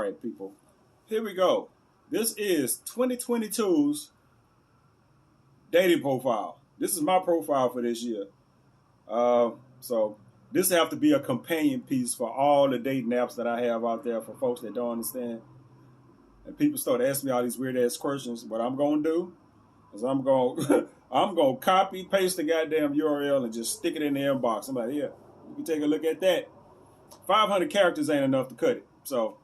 right, people. Here we go. This is 2022's dating profile. This is my profile for this year. So this have to be a companion piece for all the dating apps that I have out there for folks that don't understand. And people start asking me all these weird ass questions. What I'm gonna do is I'm gonna I'm gonna copy paste the goddamn URL and just stick it in the inbox. I'm like, yeah, you can take a look at that. 500 characters ain't enough to cut it. So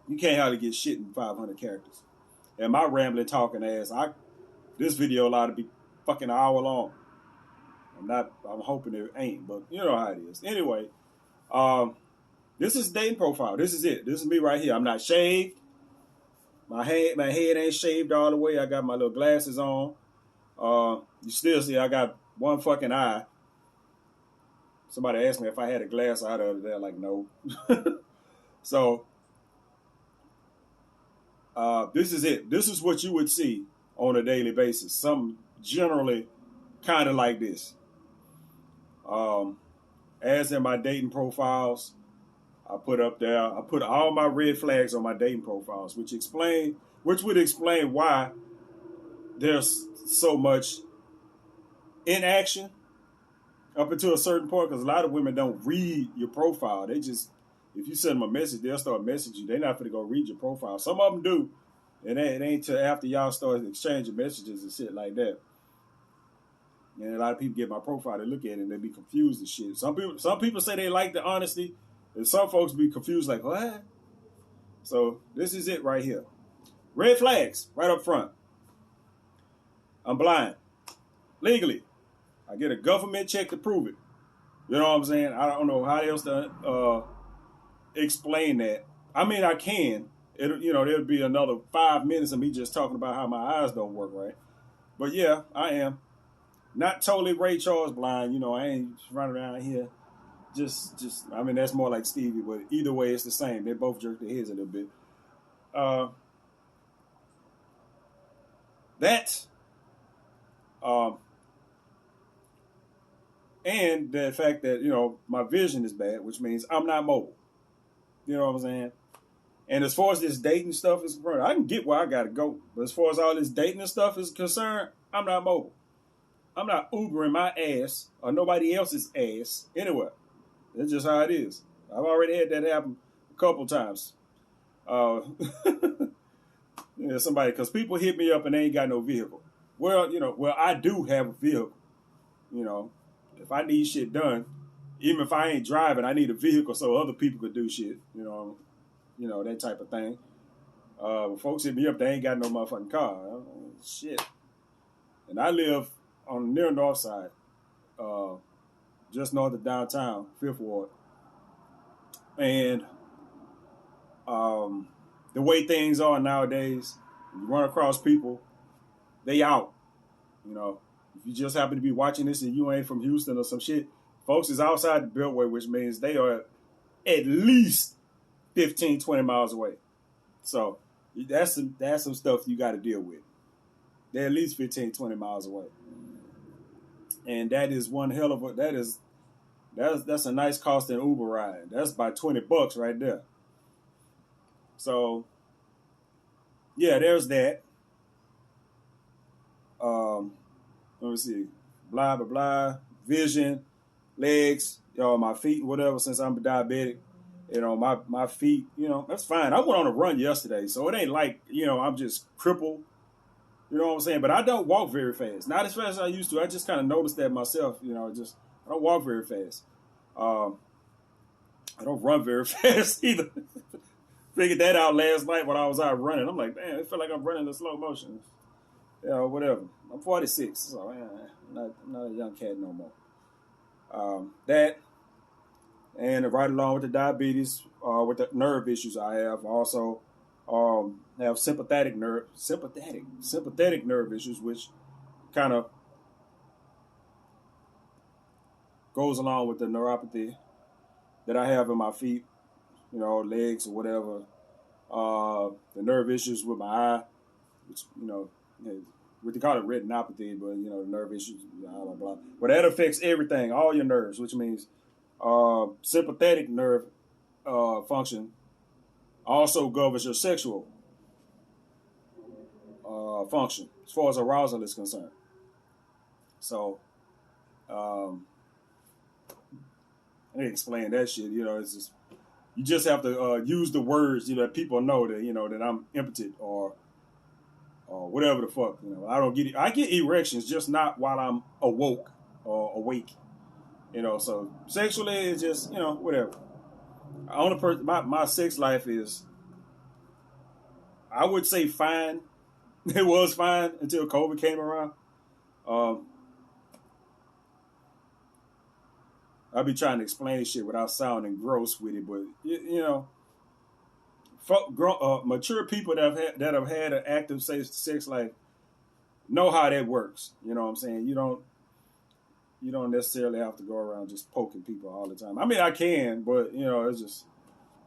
you can't hardly get shit in 500 characters. And my rambling talking ass, this video allowed to be fucking an hour long. I'm hoping it ain't, but you know how it is. Anyway, this is dating profile. This is it. This is me right here. I'm not shaved. My head ain't shaved all the way. I got my little glasses on. You still see I got one fucking eye. Somebody asked me if I had a glass eye the other day. Like, no. So, this is it. This is what you would see on a daily basis. Some generally kind of like this. As in my dating profiles, I put all my red flags on my dating profiles, which would explain why there's so much inaction up until a certain point, because a lot of women don't read your profile. They just, if you send them a message, they'll start messaging you. They're not going to go read your profile. Some of them do, and it ain't till after y'all start exchanging messages and shit like that. And a lot of people get my profile, they look at it and they be confused and shit. Some people say they like the honesty, and some folks be confused like, what? So this is it right here. Red flags right up front. I'm blind. Legally. I get a government check to prove it. You know what I'm saying? I don't know how else to explain that. I mean, I can. There'll be another 5 minutes of me just talking about how my eyes don't work right. But yeah, I am. Not totally Ray Charles blind. I ain't running around here. I mean, that's more like Stevie, but either way, it's the same. They both jerk their heads a little bit. And the fact that, my vision is bad, which means I'm not mobile. You know what I'm saying? And as far as this dating stuff is concerned, I can get where I got to go. But as far as all this dating and stuff is concerned, I'm not mobile. I'm not Ubering my ass or nobody else's ass anywhere. That's just how it is. I've already had that happen a couple times. Somebody, because people hit me up and they ain't got no vehicle. Well, I do have a vehicle. If I need shit done, even if I ain't driving, I need a vehicle so other people could do shit. That type of thing. When folks hit me up, they ain't got no motherfucking car. Shit. And I live on the near north side, just north of downtown, 5th Ward. And the way things are nowadays, you run across people, they out. If you just happen to be watching this and you ain't from Houston or some shit, folks is outside the Beltway, which means they are at least 15, 20 miles away. So that's some stuff you got to deal with. They're at least 15, 20 miles away. And that is one hell of that's a nice cost in Uber ride. That's about $20 right there. So yeah, there's that. Let me see. Blah, blah, blah. Vision, legs, my feet, whatever, since I'm diabetic. My feet, that's fine. I went on a run yesterday, so it ain't like, I'm just crippled. You know what I'm saying? But I don't walk very fast. Not as fast as I used to. I just kind of noticed that myself, I don't walk very fast. I don't run very fast either. Figured that out last night when I was out running. I'm like, damn, it feel like I'm running in slow motion. Whatever. I'm 46, so I'm not a young cat no more. That, and right along with the diabetes, with the nerve issues I have, also have sympathetic nerve issues, which kind of goes along with the neuropathy that I have in my feet, legs or whatever. The nerve issues with my eye, which, what they call it retinopathy, but, the nerve issues, blah, blah, blah. But that affects everything, all your nerves, which means sympathetic nerve function also governs your sexual function as far as arousal is concerned. So um, I didn't explain that shit. It's just you just have to use the words. That people know that that I'm impotent or whatever the fuck. I don't get it. I get erections, just not while I'm awoke or awake. So sexually it's just whatever. Only person my sex life is, I would say, fine. It was fine until COVID came around. Um, I be trying to explain shit without sounding gross with it, but mature people that have had an active sex life know how that works. You know what I'm saying? You don't necessarily have to go around just poking people all the time. I mean, I can, but it's just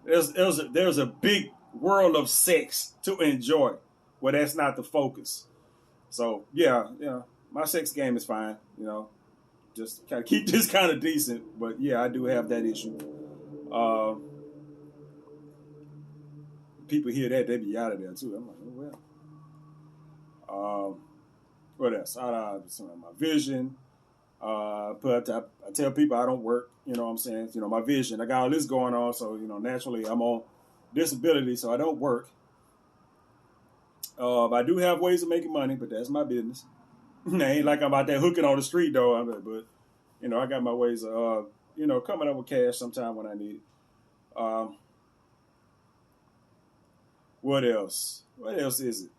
there's a big world of sex to enjoy, where that's not the focus. So yeah, my sex game is fine. Just kind of keep this kind of decent. But yeah, I do have that issue. Uh, People hear that, they be out of there too. I'm like, oh well. What else? My vision. But I tell people I don't work. You know what I'm saying? My vision. I got all this going on, so naturally I'm on disability, so I don't work. I do have ways of making money, but that's my business. It ain't like I'm out there hooking on the street though. But I got my ways of coming up with cash sometime when I need it. What else? What else is it?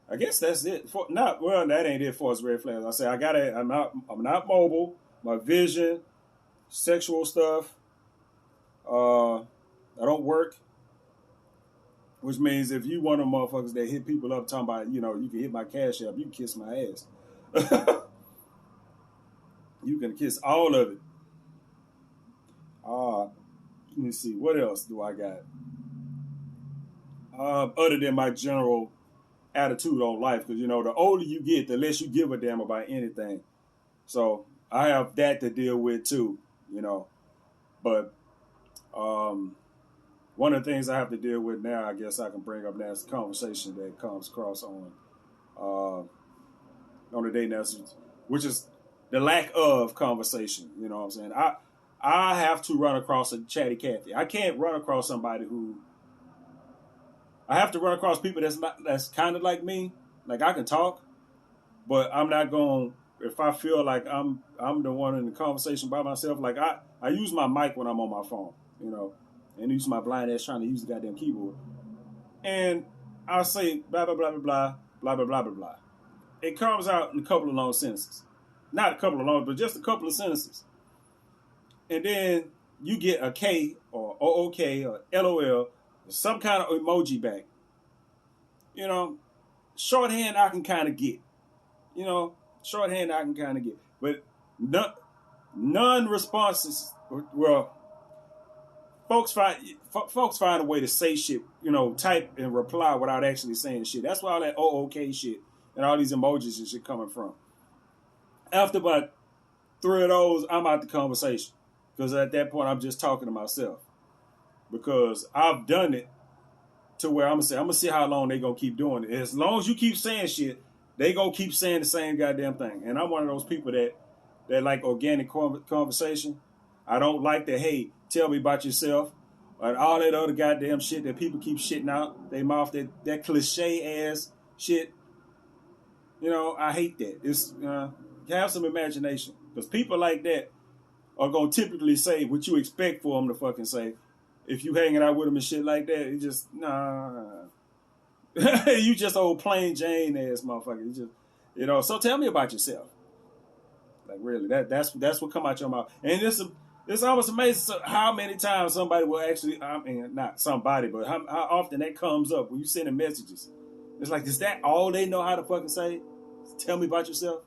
I guess that's it. That ain't it for us red flags. I say I'm not mobile. My vision, sexual stuff. I don't work, which means if you one of them motherfuckers that hit people up talking about you can hit my cash app, you can kiss my ass. You can kiss all of it. Let me see. What else do I got? Other than my general attitude on life, because the older you get, the less you give a damn about anything. So I have that to deal with too. But one of the things I have to deal with now, I guess I can bring up now, is the conversation that comes across on the dating apps, which is the lack of conversation. You know what I'm saying? I have to run across a chatty Cathy. I can't run across somebody who. I have to run across people that's kind of like me. Like I can talk, but I'm not going. If I feel like I'm the one in the conversation by myself, like I use my mic when I'm on my phone, and use my blind ass trying to use the goddamn keyboard, and I'll say blah blah blah blah blah blah blah blah blah blah. It comes out in a couple of long sentences, not a couple of long, but just a couple of sentences, and then you get a K or OOK or LOL. Some kind of emoji back. Shorthand I can kind of get. Shorthand I can kind of get. But non-responses, well, folks find a way to say shit, type and reply without actually saying shit. That's where all that OOK shit and all these emojis and shit coming from. After about 3 of those, I'm out the conversation. Because at that point, I'm just talking to myself. Because I've done it to where I'm gonna see how long they gonna keep doing it. As long as you keep saying shit, they gonna keep saying the same goddamn thing. And I'm one of those people that like organic conversation. I don't like the hey, tell me about yourself, and all that other goddamn shit that people keep shitting out they mouth. That cliche ass shit. I hate that. It's have some imagination, because people like that are gonna typically say what you expect for them to fucking say. If you hanging out with them and shit like that, it just nah. You just old plain Jane ass motherfucker. You just So tell me about yourself. Like really, that's what come out your mouth. And it's almost amazing how many times somebody will actually. I mean, not somebody, but how often that comes up when you sending messages. It's like, is that all they know how to fucking say? Tell me about yourself.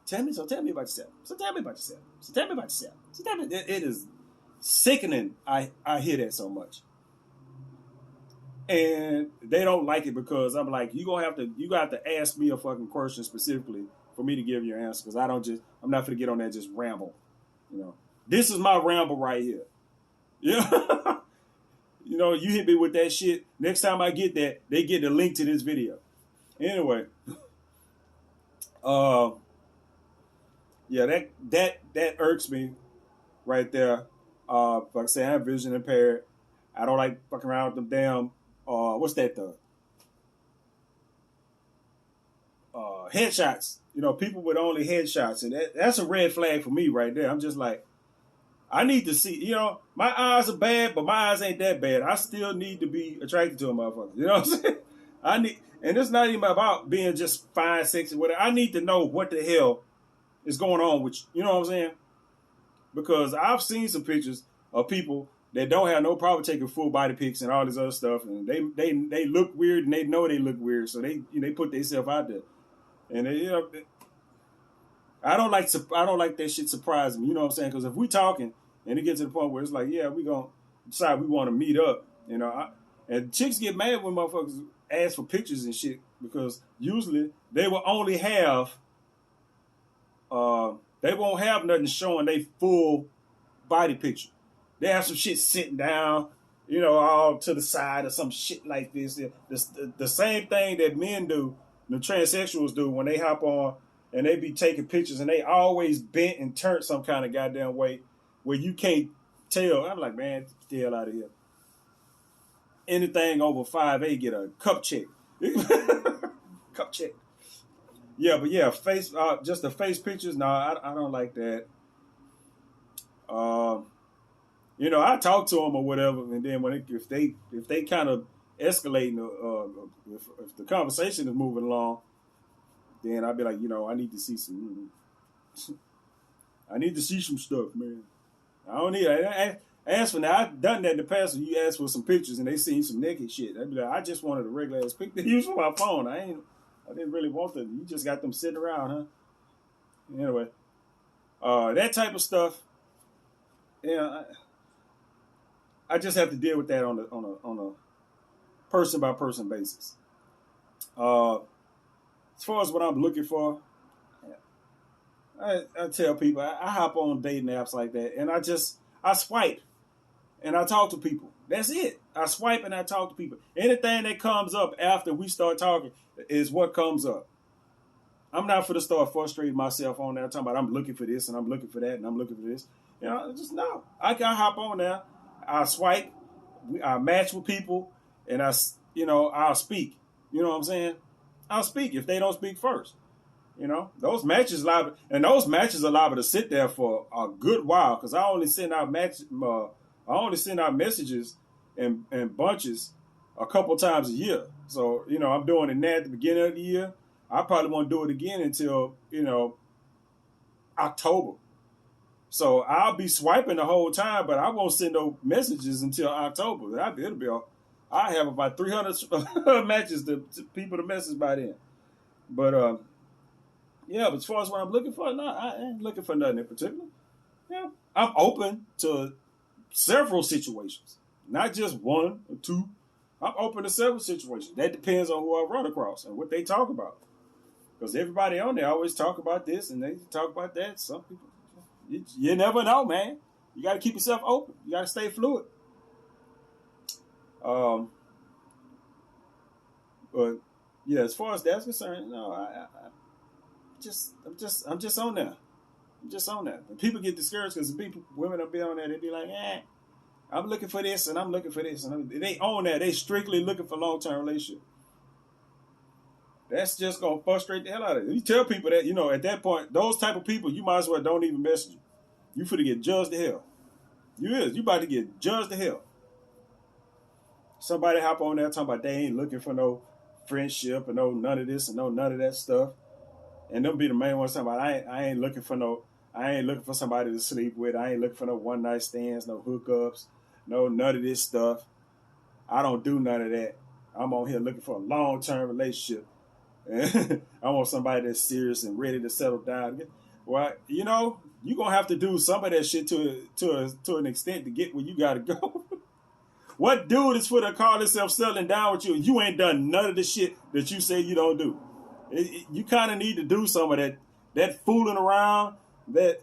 Tell me about yourself. So tell me about yourself. So tell me about yourself. So tell me. It is sickening. I hear that so much, and they don't like it because I'm like, you got to ask me a fucking question specifically for me to give you an answer, because I'm not gonna get on that just ramble. This is my ramble right here. Yeah. You know, you hit me with that shit. Next time I get that, they get the link to this video. Anyway, uh, yeah, that irks me right there. Like I say, I'm vision impaired. I don't like fucking around with them damn. What's that? The headshots. You know, people with only headshots, and that's a red flag for me right there. I'm just like, I need to see. You know, my eyes are bad, but my eyes ain't that bad. I still need to be attracted to a motherfucker. You know what I'm saying? I need, and it's not even about being just fine, sexy, whatever. I need to know what the hell is going on with you. You know what I'm saying? Because I've seen some pictures of people that don't have no problem taking full body pics and all this other stuff, and they look weird and they know they look weird, so they put themselves out there, and they, you know, I don't like that shit surprising me. You know what I'm saying? Because if we talking and it gets to the point where it's like, yeah, we gonna decide we want to meet up, you know, and chicks get mad when motherfuckers ask for pictures and shit because usually they will only have they won't have nothing showing they full body picture. They have some shit sitting down, you know, all to the side or some shit like this. The same thing that men do, the transsexuals do when they hop on and they be taking pictures and they always bent and turned some kind of goddamn way where you can't tell. I'm like, man, get the hell out of here. Anything over 5'8" get a cup check. Cup check. Yeah, but yeah, face just the face pictures. No, I don't like that. You know, I talk to them or whatever, and then if they kind of escalating, if the conversation is moving along, then I'd be like, you know, I need to see some stuff, man. I don't need. Ask for now. I've done that in the past. When you ask for some pictures and they seen some naked shit, I'd be like, I just wanted a regular ass picture to use for my phone. I didn't really want them. You just got them sitting around, huh? Anyway, that type of stuff. Yeah, I just have to deal with that on a person by person basis. As far as what I'm looking for, I tell people I hop on dating apps like that, and I swipe and I talk to people. That's it. I swipe and I talk to people. Anything that comes up after we start talking is what comes up. I'm not for to start frustrating myself on there, talking about I'm looking for this and I'm looking for that and I'm looking for this. You know, just no. I can hop on there. I swipe. I match with people, and I'll speak. You know what I'm saying? I'll speak if they don't speak first. You know, those matches are liable to sit there for a good while because I only send out messages in bunches a couple times a year. So, you know, I'm doing it now at the beginning of the year. I probably won't do it again until, you know, October. So I'll be swiping the whole time, but I won't send no messages until October. I have about 300 matches to people to message by then. But yeah, but as far as what I'm looking for, no, I ain't looking for nothing in particular. Yeah, I'm open to several situations, not just one or two. I'm open to several situations. That depends on who I run across and what they talk about. Because everybody on there always talk about this and they talk about that. Some people, you never know, man. You got to keep yourself open. You got to stay fluid. But yeah, as far as that's concerned, no, I'm just on there. I'm just on that. And people get discouraged because women will be on there. They be like, I'm looking for this and I'm looking for this, and they own that. They strictly looking for long-term relationship. That's just gonna frustrate the hell out of you. You tell people that, you know, at that point, those type of people, you might as well don't even message you. You finna get judged to hell. You about to get judged to hell. Somebody hop on there talking about they ain't looking for no friendship and no none of this and no none of that stuff. And them be the main ones talking about I ain't looking for somebody to sleep with. I ain't looking for no one night stands, no hookups, no none of this stuff. I don't do none of that. I'm on here looking for a long-term relationship. I want somebody that's serious and ready to settle down. Well, you know, you're going to have to do some of that shit to an extent to get where you got to go. What dude is for to call himself settling down with you? You ain't done none of the shit that you say you don't do. You kind of need to do some of that fooling around, that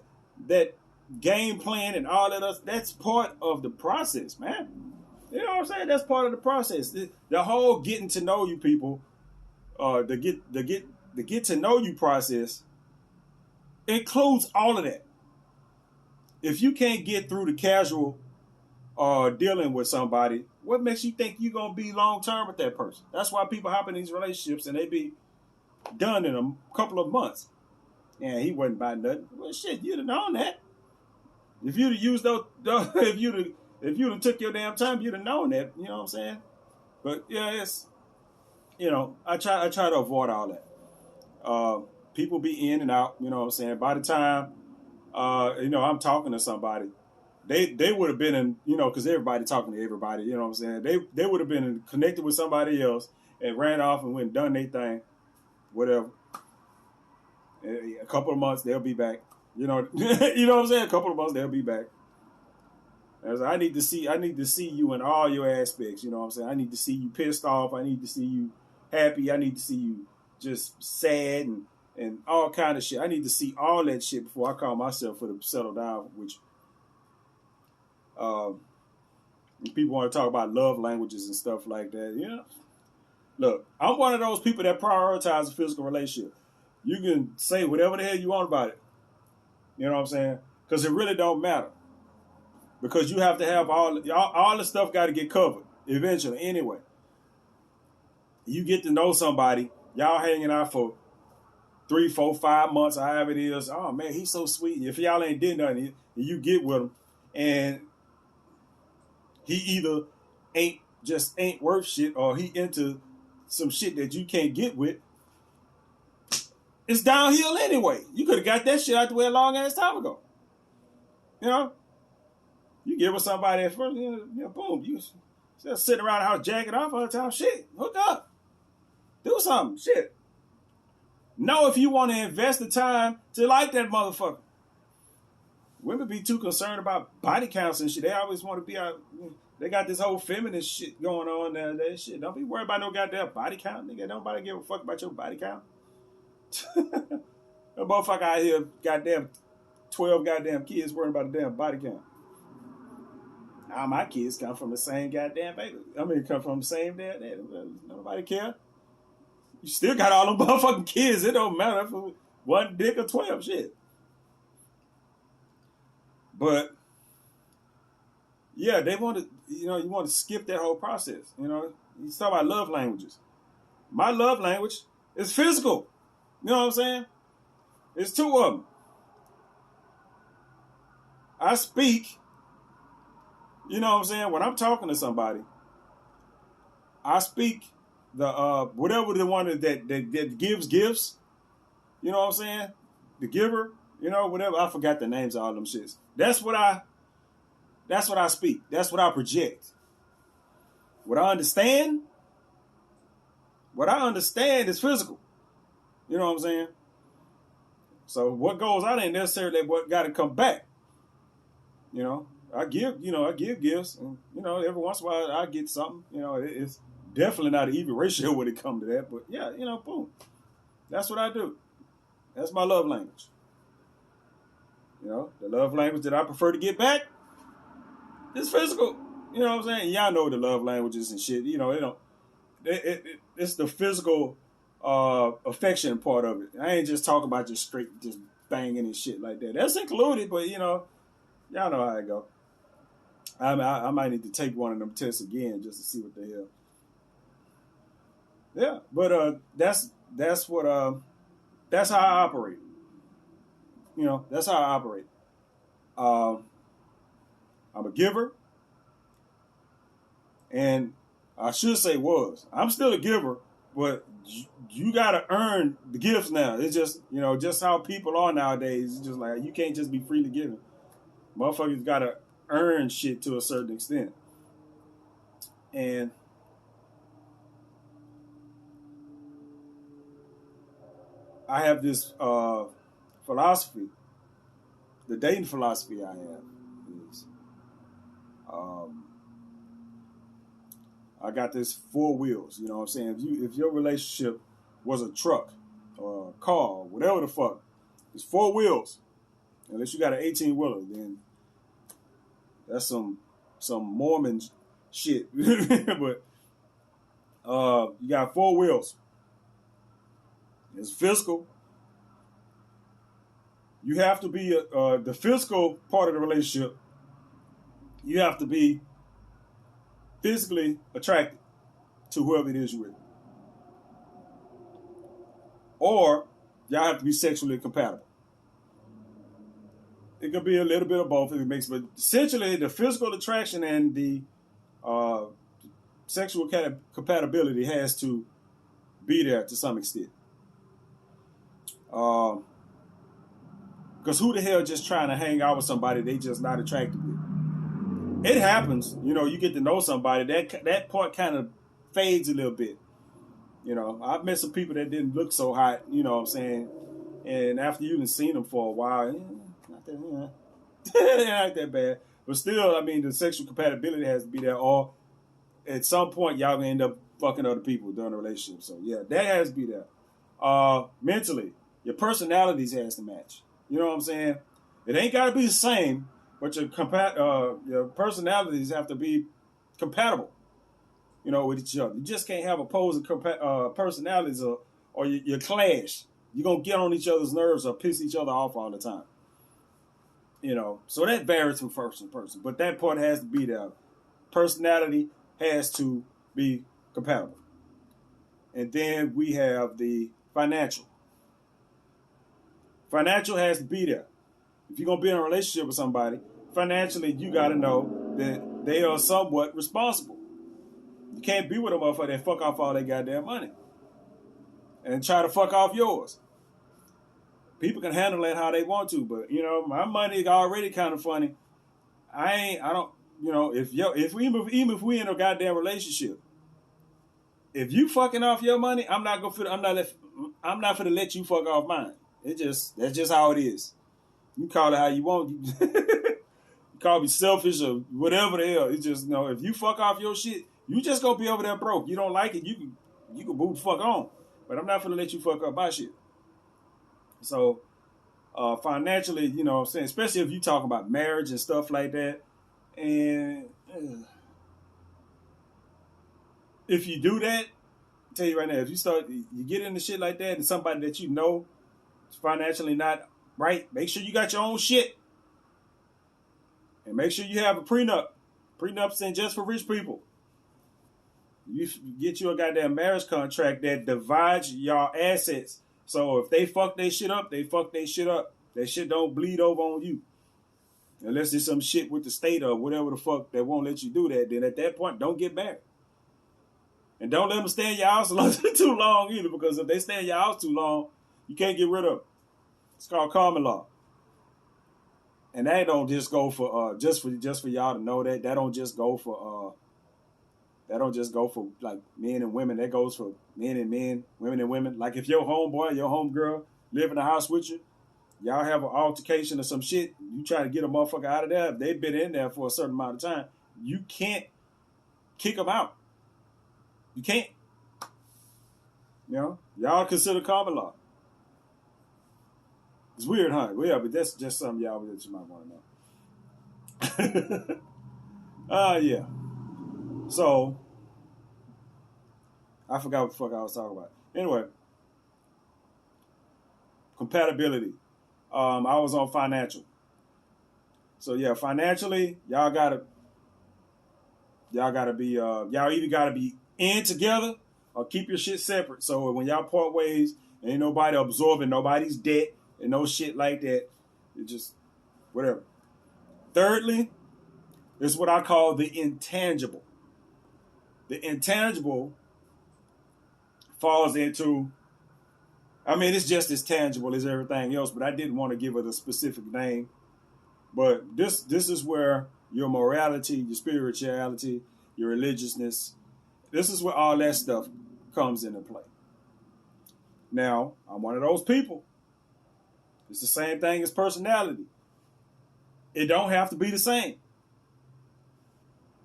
game plan and all that. That's part of the process, man. You know what I'm saying? That's part of the process. The whole getting to know you people, the get to know you process includes all of that. If you can't get through the casual dealing with somebody, what makes you think you're gonna be long term with that person? That's why people hop in these relationships and they be done in a couple of months. And he wasn't buying nothing. Well, shit, you'd have known that. If you'd have used those, if you'd have took your damn time, you'd have known that. You know what I'm saying? But yeah, it's I try to avoid all that. People be in and out. You know what I'm saying? By the time I'm talking to somebody, they would have been in, because everybody talking to everybody. You know what I'm saying? They would have been connected with somebody else and ran off and went and done their thing, whatever. A couple of months they'll be back. You know what I'm saying? A couple of months they'll be back. I need to see you in all your aspects. You know what I'm saying? I need to see you pissed off. I need to see you happy. I need to see you just sad and all kind of shit. I need to see all that shit before I call myself for to settle down with you. People want to talk about love languages and stuff like that. Look, I'm one of those people that prioritize a physical relationship. You can say whatever the hell you want about it. You know what I'm saying? Because it really don't matter. Because you have to have all the stuff got to get covered eventually anyway. You get to know somebody, y'all hanging out for 3, 4, 5 months, however it is. Oh man, he's so sweet. If y'all ain't did nothing, you get with him, and he either ain't worth shit, or he into some shit that you can't get with. It's downhill anyway. You could have got that shit out the way a long ass time ago. You get with somebody at first, boom, you just sitting around the house jacking off all the time. Shit, hook up. Do something. Shit. Know if you want to invest the time to like that motherfucker. Women be too concerned about body counts and shit. They always want to be out. They got this whole feminist shit going on nowadays. Shit, don't be worried about no goddamn body count, nigga. Nobody give a fuck about your body count. That motherfucker out here, goddamn 12 goddamn kids worrying about a damn body count. All my kids come from the same goddamn baby. Come from the same dad. Nobody care. You still got all them motherfucking kids. It don't matter if it's one dick or 12 shit. But yeah, they want to, you want to skip that whole process. You talk about love languages. My love language is physical. You know what I'm saying? It's 2 of them. I speak. You know what I'm saying? When I'm talking to somebody, I speak the whatever the one that gives gifts. You know what I'm saying? The giver, whatever. I forgot the names of all them shits. That's what I speak. That's what I project. What I understand is physical. You know what I'm saying? So what goes out ain't necessarily what got to come back. I give gifts, and every once in a while I get something. It's definitely not an even ratio when it comes to that, but yeah, boom. That's what I do. That's my love language. The love language that I prefer to get back is physical. You know what I'm saying? Y'all know the love languages and shit. It's the physical affection part of it. I ain't just talking about just straight just banging and shit like that. That's included, but y'all know how it go. I might need to take one of them tests again just to see what the hell. Yeah, but that's how I operate. That's how I operate. I'm a giver, and I should say was. I'm still a giver, but you gotta earn the gifts now. It's just just how people are nowadays. It's just like you can't just be freely giving. Motherfuckers gotta earn shit to a certain extent. And I have this philosophy. The dating philosophy I have is I got this 4 wheels. You know what I'm saying? If your relationship was a truck or a car or whatever the fuck, it's 4 wheels. Unless you got an 18-wheeler, then that's some Mormon shit. But you got 4 wheels. It's physical. You have to be the physical part of the relationship. You have to be physically attracted to whoever it is you're with, or y'all have to be sexually compatible. It could be a little bit of both if it makes, but essentially the physical attraction and the uh, sexual compatibility has to be there to some extent. Because who the hell just trying to hang out with somebody they just not attracted with? It happens, you get to know somebody, that part kind of fades a little bit. I've met some people that didn't look so hot, what I'm saying? And after you've seen them for a while, not that, not that bad. But still, I mean, the sexual compatibility has to be there, or at some point, y'all gonna end up fucking other people during the relationship. So, yeah, that has to be there. Mentally, your personalities has to match. You know what I'm saying? It ain't got to be the same, but your personalities have to be compatible, with each other. You just can't have opposing personalities or you clash. You're going to get on each other's nerves or piss each other off all the time. So that varies from person to person. But that part has to be there. Personality has to be compatible. And then we have the financial. Financial has to be there. If you're going to be in a relationship with somebody, financially, you got to know that they are somewhat responsible. You can't be with a motherfucker that fuck off all their goddamn money and try to fuck off yours. People can handle that how they want to, but my money is already kind of funny. I don't, if we in a goddamn relationship, if you fucking off your money, I'm not gonna let you fuck off mine. That's just how it is. You call it how you want. You call me selfish or whatever the hell. It's just if you fuck off your shit, you just gonna be over there broke. You don't like it, you can move the fuck on. But I'm not gonna let you fuck up my shit. So financially, what I'm saying, especially if you talk about marriage and stuff like that, and if you do that, I'll tell you right now, if you get into shit like that and somebody that is financially not right, make sure you got your own shit. And make sure you have a prenup. Prenups ain't just for rich people. You get you a goddamn marriage contract that divides your assets. So if they fuck their shit up, they fuck their shit up. That shit don't bleed over on you. Unless there's some shit with the state or whatever the fuck that won't let you do that, then at that point, don't get married. And don't let them stay in your house too long either, because if they stay in your house too long, you can't get rid of them. It's called common law. And that don't just go for just for y'all to know that don't just go for like men and women. That goes for men and men, women and women. Like if your homeboy, your homegirl live in the house with you, y'all have an altercation or some shit, you try to get a motherfucker out of there, if they've been in there for a certain amount of time, you can't kick them out. You can't. Y'all consider common law. It's weird, huh? Well, yeah, but that's just something y'all that you might want to know. Yeah. So, I forgot what the fuck I was talking about. Anyway, compatibility. I was on financial. So yeah, financially, y'all gotta be y'all either gotta be in together or keep your shit separate. So when y'all part ways, ain't nobody absorbing nobody's debt and no shit like that. It just whatever. Thirdly, is what I call the intangible. The intangible falls into, it's just as tangible as everything else, but I didn't want to give it a specific name. But this is where your morality, your spirituality, your religiousness, this is where all that stuff comes into play. Now, I'm one of those people. It's the same thing as personality. It don't have to be the same.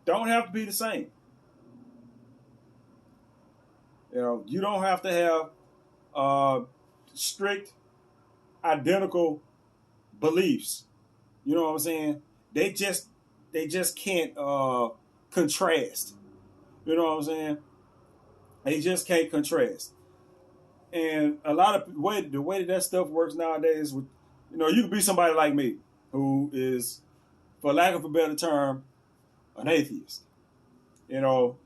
Don't have to be the same. You don't have to have strict, identical beliefs. You know what I'm saying? They just can't contrast. You know what I'm saying? They just can't contrast. And a lot of the way that stuff works nowadays, with you could be somebody like me who is, for lack of a better term, an atheist. You know,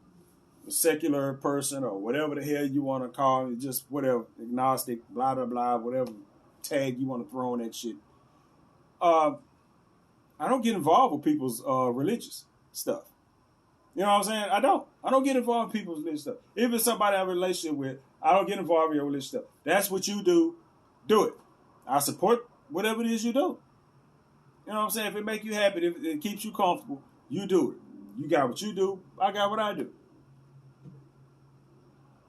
a secular person or whatever the hell you want to call it, just whatever, agnostic, blah blah blah, whatever tag you want to throw on that shit. I don't get involved with people's religious stuff. You know what I'm saying? I don't get involved in people's religious stuff. If it's somebody I have a relationship with, I don't get involved in your religious stuff. That's what you do. Do it. I support whatever it is you do. You know what I'm saying? If it makes you happy, if it keeps you comfortable, you do it. You got what you do. I got what I do.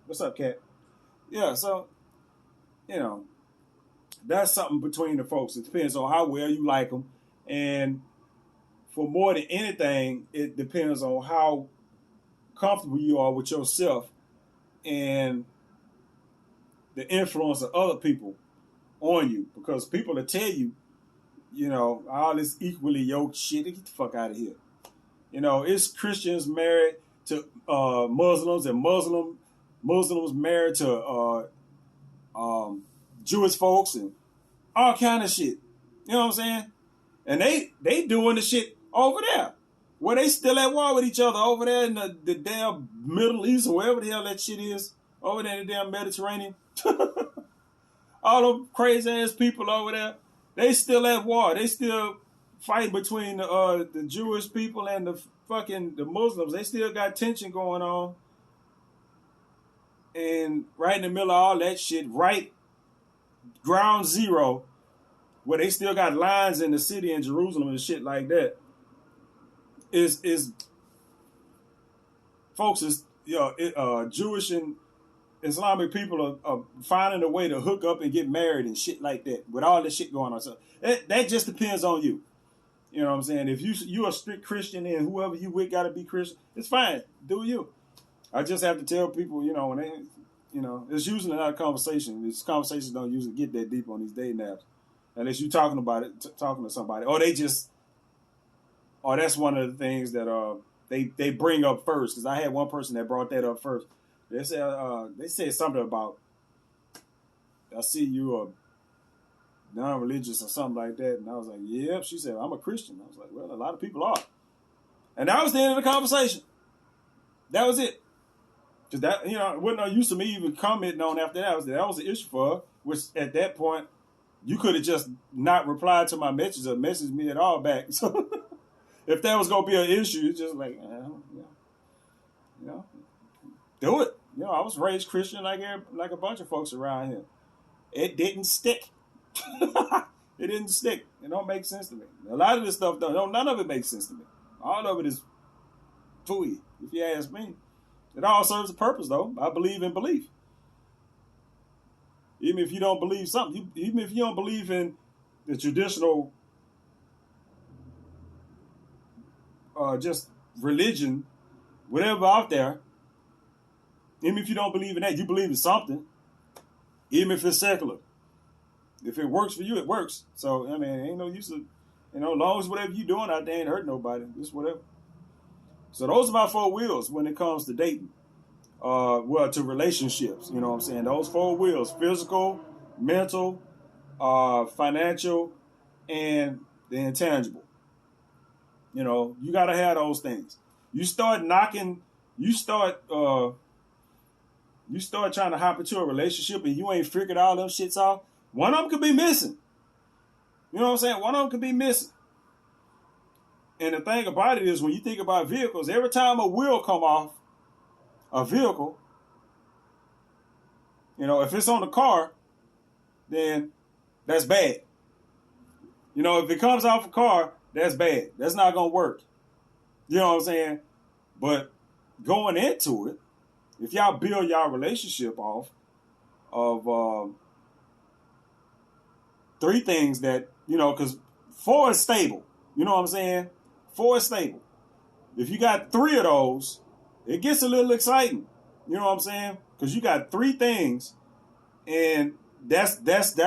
What's up, Kat? Yeah, so, that's something between the folks. It depends on how well you like them. And for more than anything, it depends on how comfortable you are with yourself and the influence of other people on you. Because people will tell you, all this equally yoked shit. Get the fuck out of here. It's Christians married to Muslims and Muslims married to Jewish folks and all kind of shit. You know what I'm saying? And they doing the shit over there, where they still at war with each other over there in the damn Middle East or wherever the hell that shit is, over there in the damn Mediterranean. All them crazy ass people over there, they still at war. They still fighting between the Jewish people and the Muslims. They still got tension going on. And right in the middle of all that shit, right ground zero, where they still got lines in the city in Jerusalem and shit like that, is folks is Jewish and Islamic people are finding a way to hook up and get married and shit like that with all this shit going on. So that just depends on you. You know what I'm saying? If you a strict Christian and whoever you with got to be Christian, it's fine. Do you? I just have to tell people, when they, it's usually not a conversation. These conversations don't usually get that deep on these dating apps. Unless you talking about it, talking to somebody. Or that's one of the things that they bring up first. Because I had one person that brought that up first. They said something about, I see you are non-religious or something like that. And I was like, yeah. She said, I'm a Christian. I was like, well, a lot of people are. And that was the end of the conversation. That was it. Because that, it wasn't no use to me even commenting on after that. That was an issue for her, which at that point, you could have just not replied to my message or messaged me at all back. So if that was going to be an issue, it's just like, do it. I was raised Christian like a bunch of folks around here. It didn't stick. It didn't stick. It don't make sense to me. A lot of this stuff, none of it makes sense to me. All of it is phooey, if you ask me. It all serves a purpose, though. I believe in belief. Even if you don't believe something, even if you don't believe in the traditional just religion, whatever out there, even if you don't believe in that, you believe in something, even if it's secular. If it works for you, it works. So, ain't no use of, as long as whatever you're doing out there ain't hurting nobody, just whatever. So those are my 4 wheels when it comes to dating. To relationships, you know what I'm saying? Those 4 wheels: physical, mental, financial, and the intangible. You got to have those things. You start trying to hop into a relationship and you ain't figured all them shits out, one of them could be missing. You know what I'm saying? One of them could be missing. And the thing about it is, when you think about vehicles, every time a wheel come off a vehicle, if it's on the car, then that's bad. If it comes off a car, that's bad. That's not going to work. You know what I'm saying? But going into it, if y'all build y'all relationship off of 3 things that, because 4 is stable. You know what I'm saying? 4 is stable. If you got 3 of those, it gets a little exciting. You know what I'm saying? Because you got 3 things, and that's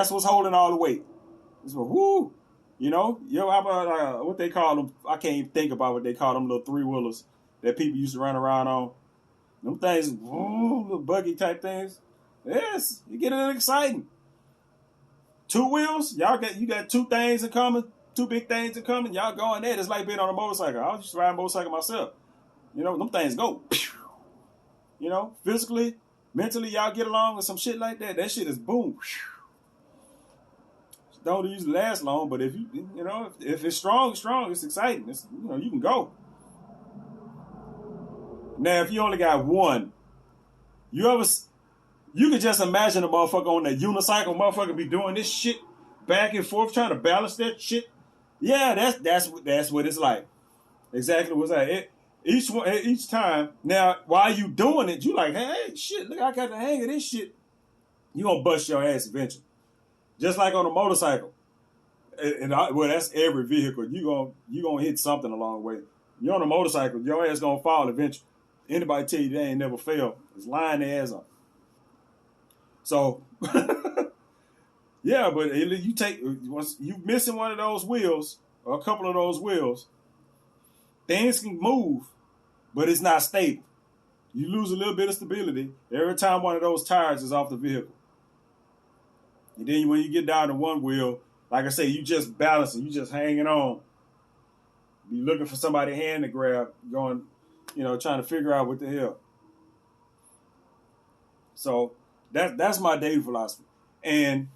what's holding all the weight. It's like, whoo, how about what they call them? I can't even think about what they call them little 3-wheelers. that people used to run around on. Them things, little buggy type things. Yes, you get it exciting. Two wheels, you got two things in common, two big things in common. Y'all going there. It's like being on a motorcycle. I was just riding a motorcycle myself. You know, them things go. You know, physically, mentally, y'all get along with some shit like that. That shit is boom. Don't usually last long, but if if it's strong, it's exciting. It's, you can go. Now, if you only got one, you can just imagine a motherfucker on that unicycle, motherfucker be doing this shit back and forth, trying to balance that shit. Yeah, that's what it's like. Exactly what's like. Each time. Now, while you doing it, you like, hey, shit, look, I got the hang of this shit. You gonna bust your ass eventually. Just like on a motorcycle. Well, that's every vehicle. You gonna hit something along the way. You're on a motorcycle, your ass gonna fall eventually. Anybody tell you they ain't never failed is lying their ass up. So, yeah, but once you missing one of those wheels or a couple of those wheels, things can move, but it's not stable. You lose a little bit of stability every time one of those tires is off the vehicle. And then when you get down to one wheel, like I say, you just balancing, you just hanging on. Be looking for somebody's hand to grab, going, trying to figure out what the hell. So that's my dating philosophy. And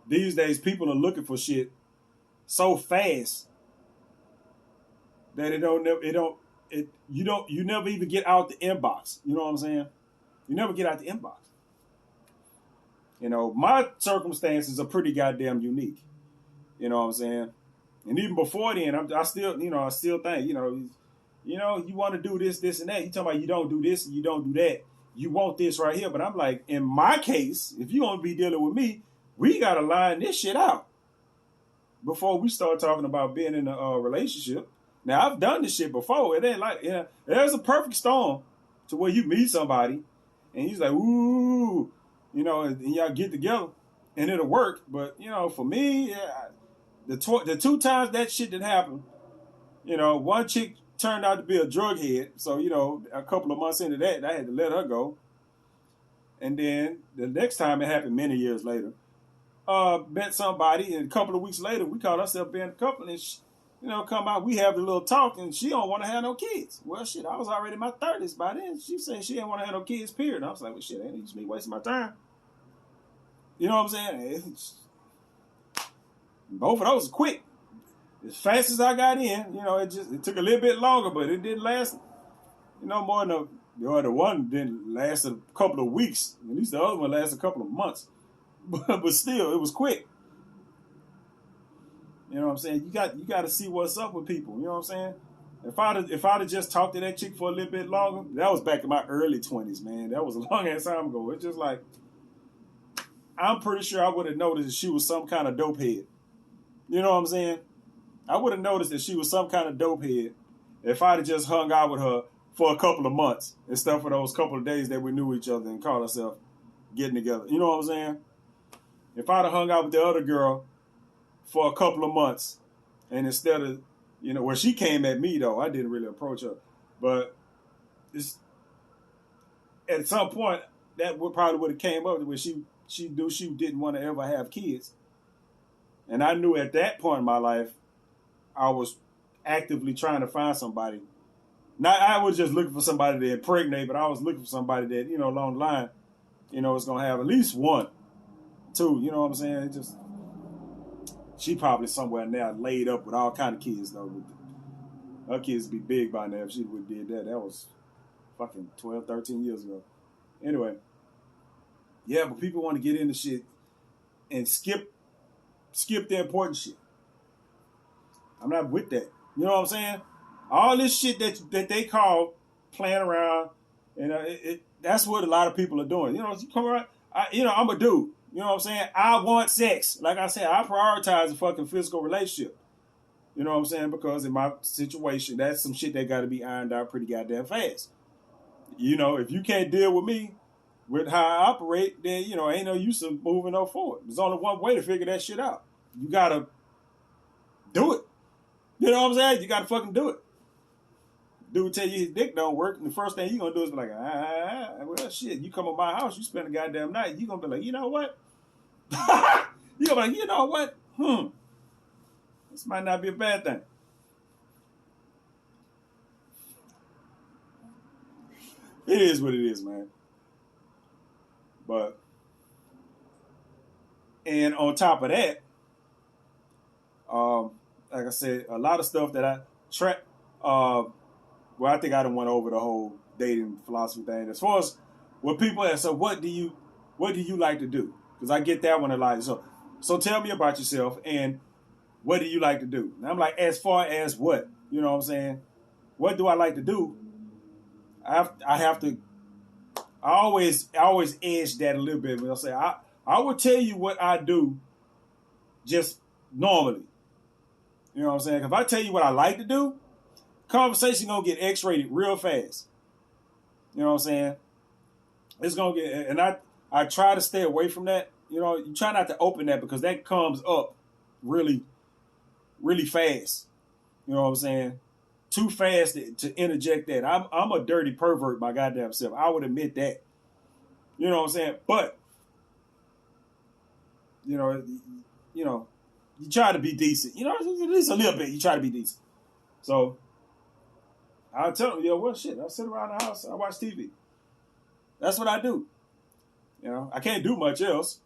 these days, people are looking for shit so fast that you never even get out the inbox. You know what I'm saying? You never get out the inbox. My circumstances are pretty goddamn unique. You know what I'm saying? And even before then, I still think, you want to do this, and that. You talking about you don't do this and you don't do that. You want this right here. But I'm like, in my case, if you're going to be dealing with me, we got to line this shit out before we start talking about being in a relationship. Now, I've done this shit before. It ain't like, there's a perfect storm to where you meet somebody and he's like, ooh, and y'all get together and it'll work. But, for me, the two times that shit didn't happen, one chick turned out to be a drug head. So, a couple of months into that, I had to let her go. And then the next time it happened many years later, met somebody, and a couple of weeks later, we called ourselves being a couple, and come out, we have a little talk, and she don't want to have no kids. Well, shit, I was already in my 30s by then. She said she didn't want to have no kids, period. And I was like, well, shit, ain't just me wasting my time. You know what I'm saying? Both of those are quick. As fast as I got in, it took a little bit longer, but it didn't last, more than the one didn't last a couple of weeks. At least the other one lasted a couple of months. But still, it was quick. You know what I'm saying? You got to see what's up with people. You know what I'm saying? If I'd have just talked to that chick for a little bit longer, that was back in my early 20s, man. That was a long ass time ago. It's just like, I'm pretty sure I would have noticed that she was some kind of dope head. You know what I'm saying? I would have noticed that she was some kind of dope head if I'd have just hung out with her for a couple of months instead for those couple of days that we knew each other and called ourselves getting together. You know what I'm saying? If I'd have hung out with the other girl for a couple of months, and instead of, where she came at me, though, I didn't really approach her. But at some point, that probably would have came up where she knew she didn't want to ever have kids. And I knew at that point in my life, I was actively trying to find somebody. Not I was just looking for somebody to impregnate, but I was looking for somebody that, along the line, is going to have at least one, two, you know what I'm saying? She probably somewhere now laid up with all kind of kids, though. Her kids would be big by now if she would have did that. That was fucking 12, 13 years ago. Anyway. Yeah, but people want to get into shit and skip the important shit. I'm not with that. You know what I'm saying? All this shit that they call playing around, that's what a lot of people are doing. You come around, I'm a dude. You know what I'm saying? I want sex. Like I said, I prioritize a fucking physical relationship. You know what I'm saying? Because in my situation, that's some shit that got to be ironed out pretty goddamn fast. If you can't deal with me, with how I operate, then, ain't no use of moving no forward. There's only one way to figure that shit out. You got to do it. You know what I'm saying? You got to fucking do it. dude tell you his dick don't work, and the first thing you gonna do is be like, well, shit, you come to my house, you spend a goddamn night, you gonna be like, you know what? You gonna be like, you know what? This might not be a bad thing. It is what it is, man. But, and on top of that, like I said, a lot of stuff that I track. Well, I think I done went over the whole dating philosophy thing. As far as what people ask, so what do you like to do? Because I get that one a lot. So tell me about yourself and what do you like to do? And I'm like, as far as what? You know what I'm saying? What do I like to do? I always edge that a little bit when I say I will tell you what I do just normally. You know what I'm saying? If I tell you what I like to do, conversation gonna get X-rated real fast. You know what I'm saying? It's gonna get, and I try to stay away from that. You know, you try not to open that because that comes up really, really fast. You know what I'm saying? Too fast to interject that. I'm a dirty pervert, my goddamn self. I would admit that. You know what I'm saying? But you know, you try to be decent. You know, at least a little bit. You try to be decent. So I'll tell them, well, shit. I sit around the house. I watch TV. That's what I do. You know, I can't do much else.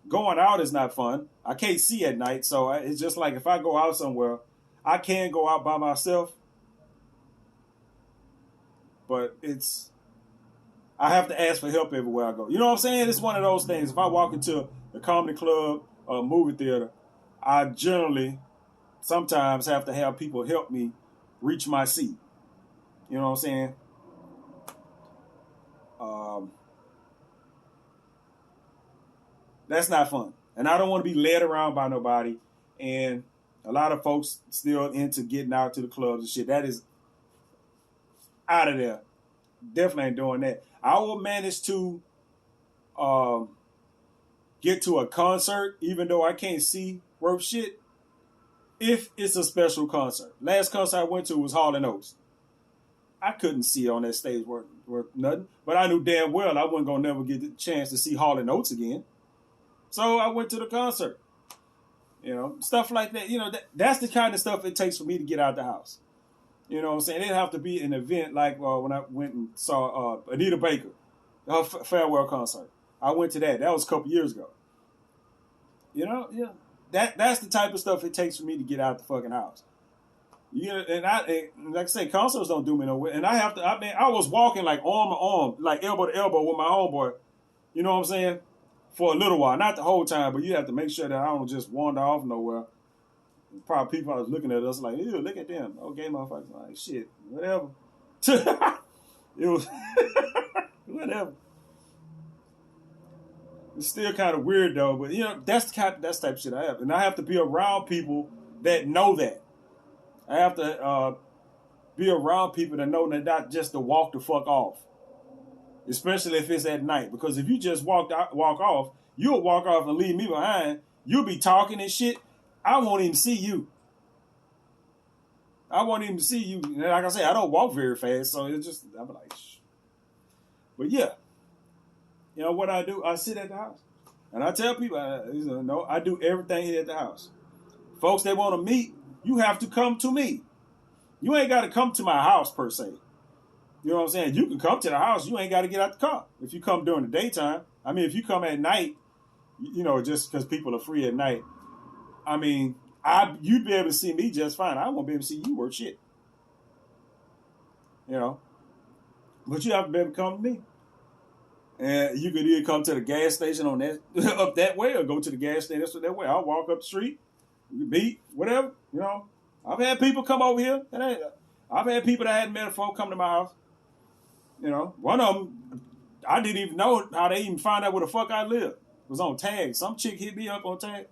Going out is not fun. I can't see at night, so it's just like if I go out somewhere, I can go out by myself. But I have to ask for help everywhere I go. You know what I'm saying? It's one of those things. If I walk into a comedy club or a movie theater, I generally sometimes have to have people help me reach my seat. You know what I'm saying? That's not fun. And I don't want to be led around by nobody. And a lot of folks still into getting out to the clubs and shit. That is out of there. Definitely ain't doing that. I will manage to get to a concert, even though I can't see worth shit, if it's a special concert. Last concert I went to was Hall & Oates. I couldn't see on that stage worth nothing, but I knew damn well I wasn't going to never get the chance to see Hall & Oates again. So I went to the concert. You know, stuff like that. You know, that's the kind of stuff it takes for me to get out of the house. You know what I'm saying? It didn't have to be an event like when I went and saw Anita Baker, her farewell concert. I went to that. That was a couple years ago. You know, yeah. That's the type of stuff it takes for me to get out the fucking house. You know, and like I say, concerts don't do me no way. And I was walking like arm to arm, like elbow to elbow with my homeboy. You know what I'm saying? For a little while, not the whole time, but you have to make sure that I don't just wander off nowhere. Probably people was looking at us like, ew, look at them. Okay, motherfuckers. Like, shit, whatever. It was, whatever. It's still kind of weird, though, but, you know, that's type of shit I have. And I have to be around people that know that. I have to be around people that know that not just to walk the fuck off. Especially if it's at night. Because if you just walk off, you'll walk off and leave me behind. You'll be talking and shit. I won't even see you. I won't even see you. And like I say, I don't walk very fast, so it's just, I'm like, shh. But yeah. You know what I do? I sit at the house. And I tell people, I do everything here at the house. Folks that want to meet, you have to come to me. You ain't got to come to my house, per se. You know what I'm saying? You can come to the house. You ain't got to get out the car. If you come during the daytime. I mean, if you come at night, you know, just because people are free at night, I mean, you'd be able to see me just fine. I won't be able to see you worth shit. You know? But you have to be able to come to me. And you could either come to the gas station on that up that way or go to the gas station that way. I'll walk up the street, beat, whatever, you know. I've had people come over here. I've had people that hadn't met before come to my house. You know, one of them, I didn't even know how they even found out where the fuck I lived. It was on tag. Some chick hit me up on tag.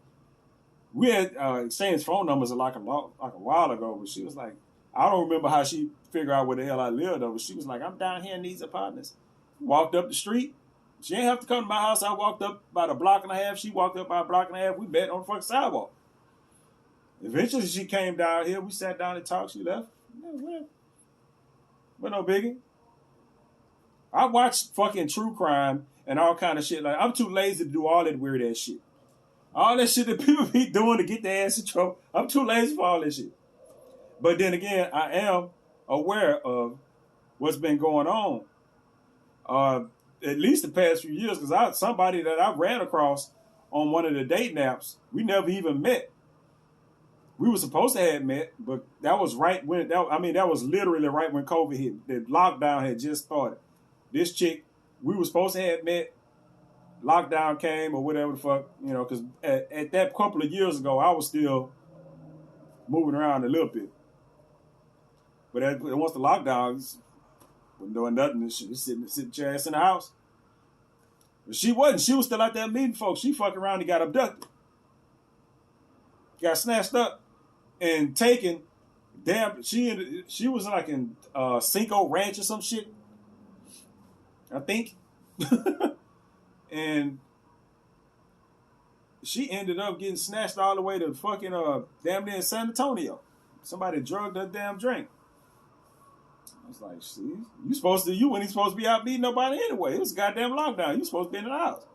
We had exchanged phone numbers like a while ago, but she was like, I don't remember how she figured out where the hell I lived, though, but she was like, I'm down here in these apartments. Walked up the street. She ain't have to come to my house. I walked up about a block and a half. She walked up about a block and a half. We met on the fucking sidewalk. Eventually, she came down here. We sat down and talked. She left. Yeah, But no biggie. I watch fucking true crime and all kind of shit. Like, I'm too lazy to do all that weird ass shit. All that shit that people be doing to get their ass in trouble. I'm too lazy for all that shit. But then again, I am aware of what's been going on. At least the past few years, because somebody that I ran across on one of the dating apps, we never even met. We were supposed to have met, but that was right when that was literally right when COVID hit. The lockdown had just started. This chick, we were supposed to have met. Lockdown came or whatever the fuck, because at that couple of years ago, I was still moving around a little bit. But once the lockdown, wasn't doing nothing. She was sitting your ass in the house. But she wasn't. She was still out there meeting folks. She fucked around and got abducted. Got snatched up and taken. Damn, she was like in Cinco Ranch or some shit, I think. And she ended up getting snatched all the way to fucking damn near San Antonio. Somebody drugged her damn drink. I was like, see, you weren't supposed to be out meeting nobody anyway. It was a goddamn lockdown. You supposed to be in the house.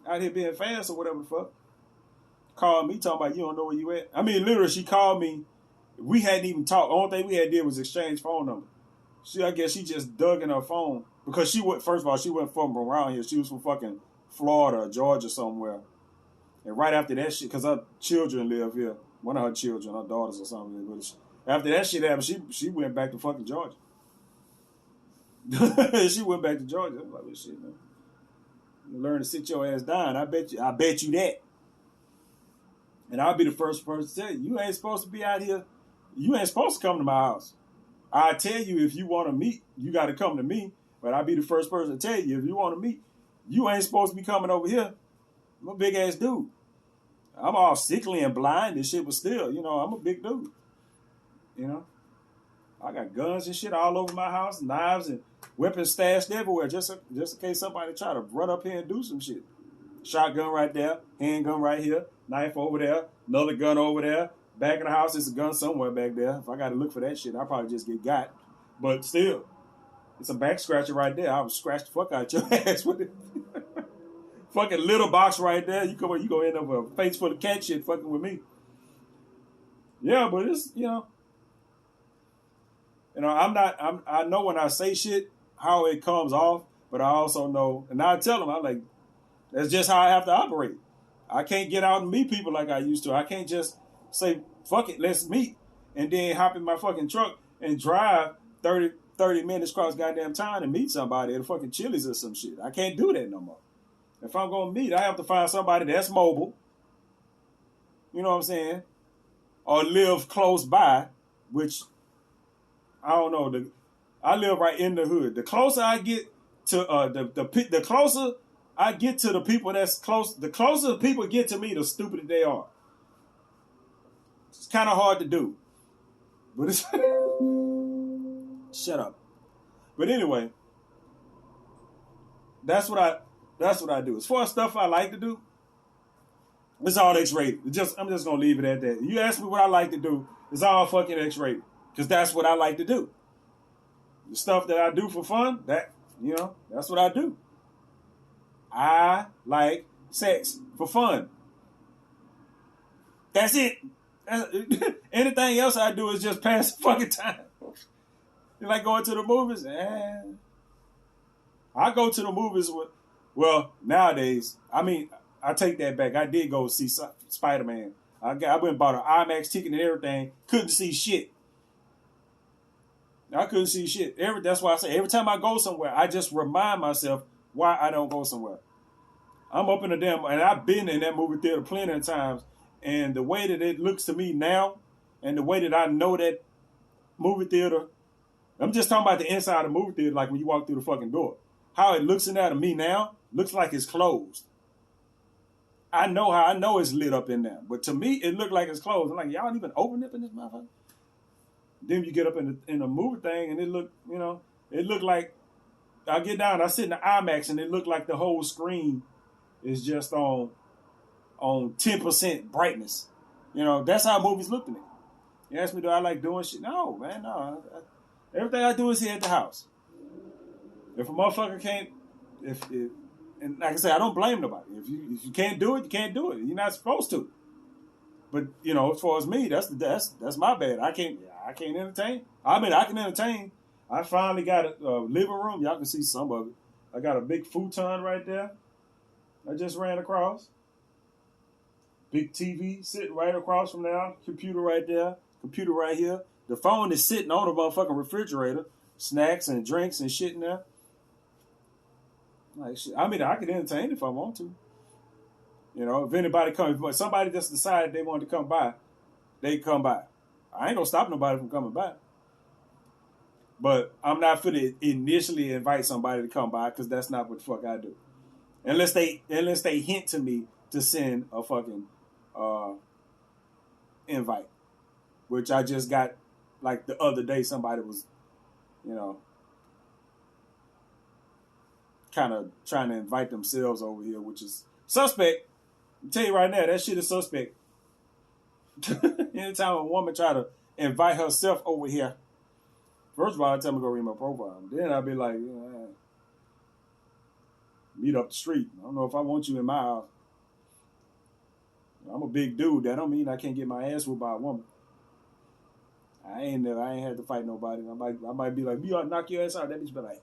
Out here being fast or whatever the fuck. Called me talking about you don't know where you at. I mean, literally, she called me. We hadn't even talked. The only thing we had did was exchange phone numbers. I guess she just dug in her phone. Because first of all, she wasn't from around here. She was from fucking Florida or Georgia somewhere. And right after that shit, because her children live here. One of her children, her daughters or something. But after that shit happened, she went back to fucking Georgia. She went back to Georgia. I'm like, well, shit, man. You learn to sit your ass down. I bet you that. And I'll be the first person to tell you, you ain't supposed to be out here. You ain't supposed to come to my house. I tell you, if you want to meet, you got to come to me. But I'll be the first person to tell you, if you want to meet, you ain't supposed to be coming over here. I'm a big ass dude. I'm all sickly and blind and shit, but still, I'm a big dude. I got guns and shit all over my house, knives and weapons stashed everywhere, just in case somebody try to run up here and do some shit. Shotgun right there, handgun right here, knife over there, another gun over there. Back in the house, there's a gun somewhere back there. If I got to look for that shit, I'll probably just get got. But still, it's a back scratcher right there. I would scratch the fuck out your ass with it. Fucking little box right there. You go end up with a face full of cat shit fucking with me. Yeah, but it's, I know when I say shit, how it comes off, but I also know, and I tell them, I'm like, that's just how I have to operate. I can't get out and meet people like I used to. I can't just say, fuck it, let's meet, and then hop in my fucking truck and drive 30 minutes across goddamn town and meet somebody at a fucking Chili's or some shit. I can't do that no more. If I'm going to meet, I have to find somebody that's mobile. You know what I'm saying? Or live close by, which, I don't know. I live right in the hood. The closer I get to, the closer I get to the people that's close, the closer the people get to me, the stupider they are. It's kind of hard to do. But it's... Shut up. But anyway, that's what I do. As far as stuff I like to do, it's all X-rated. I'm just gonna leave it at that. You ask me what I like to do, it's all fucking X-rated. Because that's what I like to do. The stuff that I do for fun, that's what I do. I like sex for fun. That's it. Anything else I do is just pass the fucking time. You like going to the movies? I go to the movies nowadays, I take that back. I did go see Spider-Man. I went and bought an IMAX ticket and everything. Couldn't see shit. I couldn't see shit. That's why I say every time I go somewhere, I just remind myself why I don't go somewhere. I'm up in the damn, and I've been in that movie theater plenty of times, and the way that it looks to me now, and the way that I know that movie theater, I'm just talking about the inside of the movie theater, like when you walk through the fucking door. How it looks in there to me now, looks like it's closed. I know it's lit up in there, but to me, it looked like it's closed. I'm like, y'all even open it in this motherfucker? Then you get up in the movie thing, and it looked like, I get down, I sit in the IMAX, and it looked like the whole screen is just on 10% brightness. That's how movies look to me. You ask me, do I like doing shit? No, man, no. Everything I do is here at the house. If a motherfucker can't, if and like I say, I don't blame nobody. If you can't do it, you can't do it. You're not supposed to. But as far as me, that's my bad. I can't entertain. I mean, I can entertain. I finally got a living room. Y'all can see some of it. I got a big futon right there. I just ran across. Big TV sitting right across from there. Computer right there. Computer right here. The phone is sitting on the motherfucking refrigerator. Snacks and drinks and shit in there. Like shit. I mean, I can entertain if I want to. If anybody comes, if somebody just decided they wanted to come by, they come by. I ain't gonna stop nobody from coming by. But I'm not finna initially invite somebody to come by because that's not what the fuck I do. Unless they hint to me to send a fucking invite, which I just got like the other day. Somebody was, kind of trying to invite themselves over here, which is suspect. I'll tell you right now, that shit is suspect. Anytime a woman try to invite herself over here, first of all, I tell them to go read my profile. Then I'll be like, meet up the street. I don't know if I want you in my house. I'm a big dude. That don't mean I can't get my ass whooped by a woman. I ain't had to fight nobody. I might be like, you ought to knock your ass out. That bitch be like,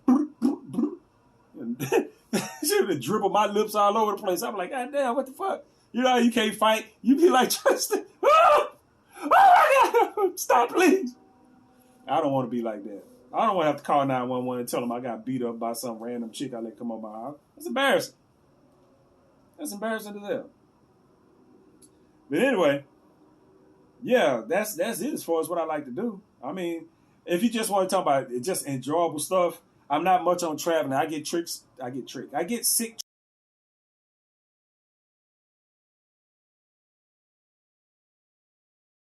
she would dribble my lips all over the place. I'm like, God damn, what the fuck? You can't fight. You be like, Justin, oh my God, stop, please. I don't want to be like that. I don't want to have to call 911 and tell them I got beat up by some random chick I let come on my house. That's embarrassing. That's embarrassing to them. But anyway, yeah, that's it as far as what I like to do. I mean, if you just want to talk about just enjoyable stuff, I'm not much on traveling. I get sick